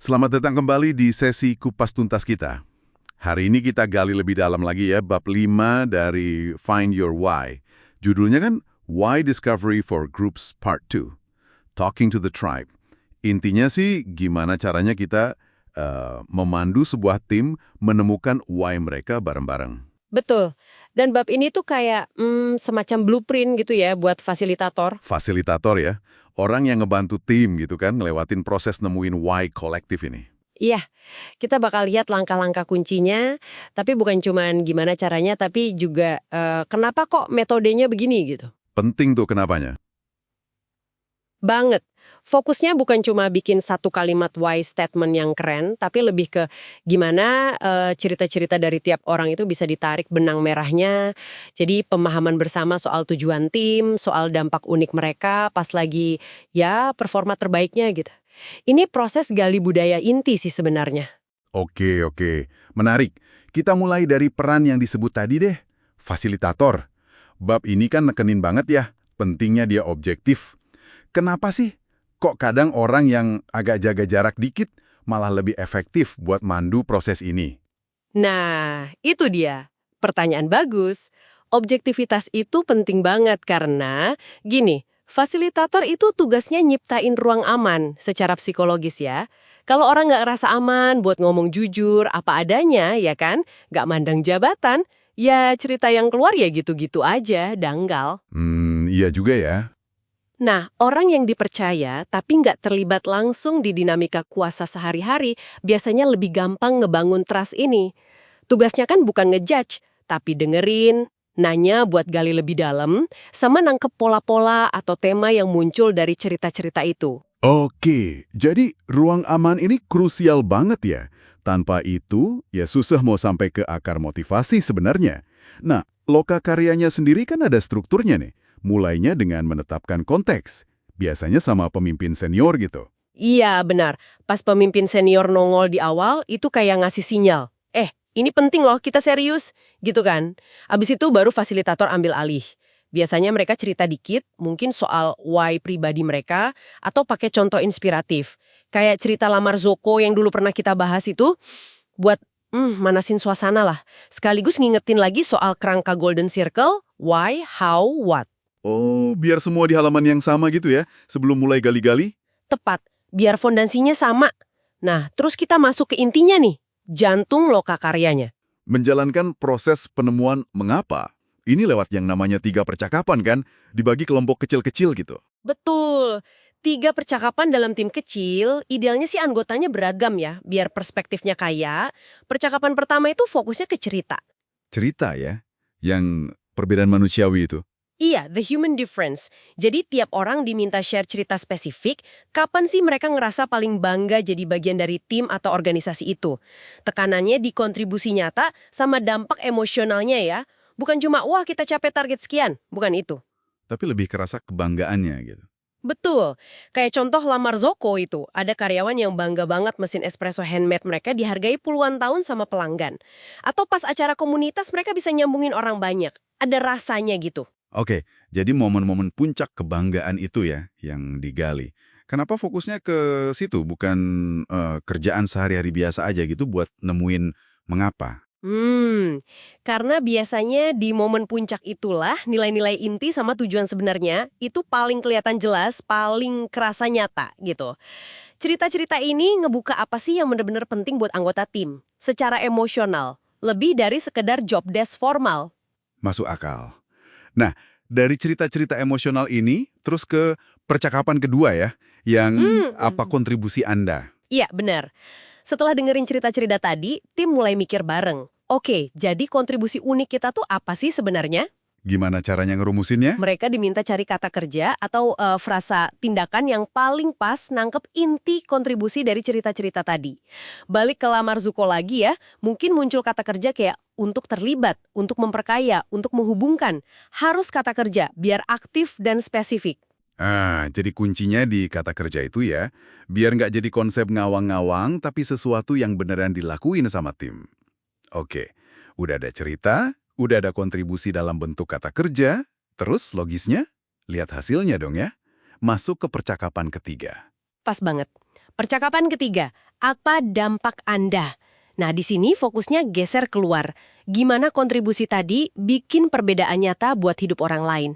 Selamat datang kembali di sesi Kupas Tuntas kita. Hari ini kita gali lebih dalam lagi ya, bab 5 dari Find Your Why. Judulnya kan Why Discovery for Groups Part 2, Talking to the Tribe. Intinya sih gimana caranya kita memandu sebuah tim menemukan why mereka bareng-bareng. Betul. Dan bab ini tuh kayak semacam blueprint gitu ya buat fasilitator. Fasilitator ya, orang yang ngebantu tim gitu kan, ngelewatin proses nemuin why kolektif ini. Iya, kita bakal lihat langkah-langkah kuncinya, tapi bukan cuman gimana caranya, tapi juga kenapa kok metodenya begini gitu. Penting tuh kenapanya. Banget. Fokusnya bukan cuma bikin satu kalimat why statement yang keren, tapi lebih ke gimana cerita-cerita dari tiap orang itu bisa ditarik benang merahnya. Jadi pemahaman bersama soal tujuan tim, soal dampak unik mereka pas lagi ya performa terbaiknya gitu. Ini proses gali budaya inti sih sebenarnya. Oke. Menarik. Kita mulai dari peran yang disebut tadi deh, fasilitator. Bab ini kan nekenin banget ya, pentingnya dia objektif. Kenapa sih? Kok kadang orang yang agak jaga jarak dikit malah lebih efektif buat mandu proses ini? Nah, itu dia. Pertanyaan bagus. Objektivitas itu penting banget karena, gini, fasilitator itu tugasnya nyiptain ruang aman secara psikologis ya. Kalau orang nggak ngerasa aman buat ngomong jujur, apa adanya, ya kan? Nggak mandang jabatan, ya cerita yang keluar ya gitu-gitu aja, dangkal. Iya juga ya. Nah, orang yang dipercaya tapi nggak terlibat langsung di dinamika kuasa sehari-hari biasanya lebih gampang ngebangun trust ini. Tugasnya kan bukan ngejudge, tapi dengerin, nanya buat gali lebih dalam, sama nangkep pola-pola atau tema yang muncul dari cerita-cerita itu. Oke, jadi ruang aman ini krusial banget ya. Tanpa itu, ya susah mau sampai ke akar motivasi sebenarnya. Nah, loka karyanya sendiri kan ada strukturnya nih. Mulainya dengan menetapkan konteks. Biasanya sama pemimpin senior gitu. Iya, benar. Pas pemimpin senior nongol di awal, itu kayak ngasih sinyal. Ini penting loh, kita serius. Gitu kan. Abis itu baru fasilitator ambil alih. Biasanya mereka cerita dikit, mungkin soal why pribadi mereka, atau pakai contoh inspiratif. Kayak cerita lamar Zoko yang dulu pernah kita bahas itu, buat manasin suasana lah. Sekaligus ngingetin lagi soal kerangka Golden Circle, why, how, what. Oh, biar semua di halaman yang sama gitu ya, sebelum mulai gali-gali? Tepat, biar fondasinya sama. Nah, terus kita masuk ke intinya nih, jantung loka karyanya. Menjalankan proses penemuan mengapa. Ini lewat yang namanya 3 percakapan kan, dibagi kelompok kecil-kecil gitu. Betul. 3 percakapan dalam tim kecil, idealnya sih anggotanya beragam ya, biar perspektifnya kaya. Percakapan pertama itu fokusnya ke cerita. Cerita ya, yang perbedaan manusiawi itu. Iya, the human difference. Jadi tiap orang diminta share cerita spesifik, kapan sih mereka ngerasa paling bangga jadi bagian dari tim atau organisasi itu. Tekanannya di kontribusi nyata sama dampak emosionalnya ya. Bukan cuma, wah kita capai target sekian, bukan itu. Tapi lebih kerasa kebanggaannya gitu. Betul. Kayak contoh lamar Zoko itu, ada karyawan yang bangga banget mesin espresso handmade mereka dihargai puluhan tahun sama pelanggan. Atau pas acara komunitas mereka bisa nyambungin orang banyak. Ada rasanya gitu. Oke, jadi momen-momen puncak kebanggaan itu ya yang digali. Kenapa fokusnya ke situ, bukan kerjaan sehari-hari biasa aja gitu buat nemuin mengapa? Karena biasanya di momen puncak itulah nilai-nilai inti sama tujuan sebenarnya itu paling kelihatan jelas, paling kerasa nyata gitu. Cerita-cerita ini ngebuka apa sih yang benar-benar penting buat anggota tim, secara emosional, lebih dari sekedar job desk formal. Masuk akal. Nah, dari cerita-cerita emosional ini, terus ke percakapan kedua ya, yang apa kontribusi Anda? Iya, benar. Setelah dengerin cerita-cerita tadi, tim mulai mikir bareng. Oke, jadi kontribusi unik kita tuh apa sih sebenarnya? Gimana caranya ngerumusinnya? Mereka diminta cari kata kerja atau frasa tindakan yang paling pas nangkep inti kontribusi dari cerita-cerita tadi. Balik ke lamar Zuko lagi ya, mungkin muncul kata kerja kayak untuk terlibat, untuk memperkaya, untuk menghubungkan. Harus kata kerja, biar aktif dan spesifik. Jadi kuncinya di kata kerja itu ya, biar nggak jadi konsep ngawang-ngawang, tapi sesuatu yang beneran dilakuin sama tim. Oke, udah ada cerita, udah ada kontribusi dalam bentuk kata kerja, terus logisnya, lihat hasilnya dong ya. Masuk ke percakapan ketiga. Pas banget. Percakapan ketiga, apa dampak Anda? Nah, di sini fokusnya geser keluar. Gimana kontribusi tadi bikin perbedaan nyata buat hidup orang lain?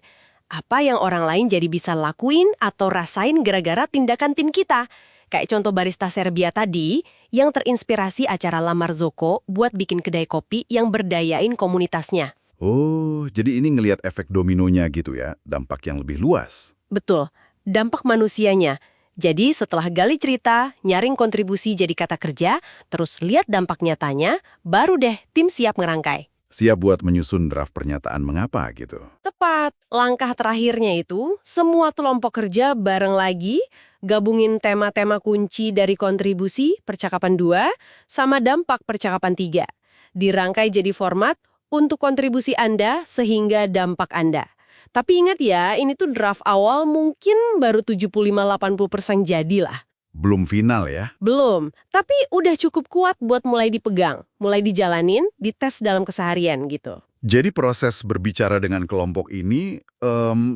Apa yang orang lain jadi bisa lakuin atau rasain gara-gara tindakan tim kita? Kayak contoh barista Serbia tadi, yang terinspirasi acara La Marzocco buat bikin kedai kopi yang berdayain komunitasnya. Oh, jadi ini ngelihat efek dominonya gitu ya, dampak yang lebih luas. Betul, dampak manusianya. Jadi setelah gali cerita, nyaring kontribusi jadi kata kerja, terus lihat dampak nyatanya, baru deh tim siap ngerangkai. Siap buat menyusun draft pernyataan mengapa gitu. Tepat, langkah terakhirnya itu, semua kelompok kerja bareng lagi, gabungin tema-tema kunci dari kontribusi, percakapan 2, sama dampak percakapan 3. Dirangkai jadi format untuk kontribusi Anda sehingga dampak Anda. Tapi ingat ya, ini tuh draft awal mungkin baru 75-80% jadilah. Belum final ya? Belum, tapi udah cukup kuat buat mulai dipegang, mulai dijalanin, dites dalam keseharian gitu. Jadi proses berbicara dengan kelompok ini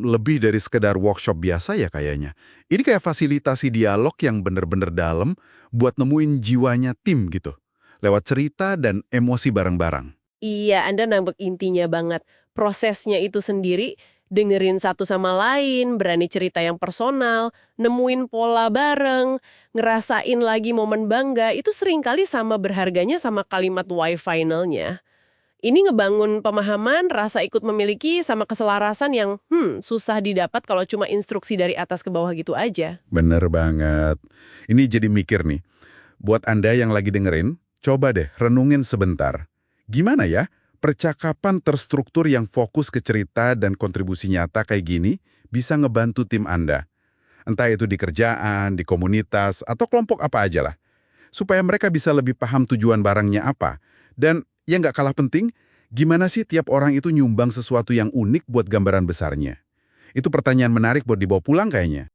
lebih dari sekedar workshop biasa ya kayaknya. Ini kayak fasilitasi dialog yang bener-bener dalam buat nemuin jiwanya tim gitu. Lewat cerita dan emosi bareng-barang. Iya, Anda nambah intinya banget. Prosesnya itu sendiri, dengerin satu sama lain, berani cerita yang personal, nemuin pola bareng, ngerasain lagi momen bangga, itu seringkali sama berharganya sama kalimat why finalnya. Ini ngebangun pemahaman, rasa ikut memiliki, sama keselarasan yang susah didapat kalau cuma instruksi dari atas ke bawah gitu aja. Bener banget. Ini jadi mikir nih. Buat Anda yang lagi dengerin, coba deh renungin sebentar. Gimana ya? Percakapan terstruktur yang fokus ke cerita dan kontribusi nyata kayak gini bisa ngebantu tim Anda. Entah itu di kerjaan, di komunitas, atau kelompok apa aja lah. Supaya mereka bisa lebih paham tujuan barangnya apa. Dan yang nggak kalah penting, gimana sih tiap orang itu nyumbang sesuatu yang unik buat gambaran besarnya? Itu pertanyaan menarik buat dibawa pulang kayaknya.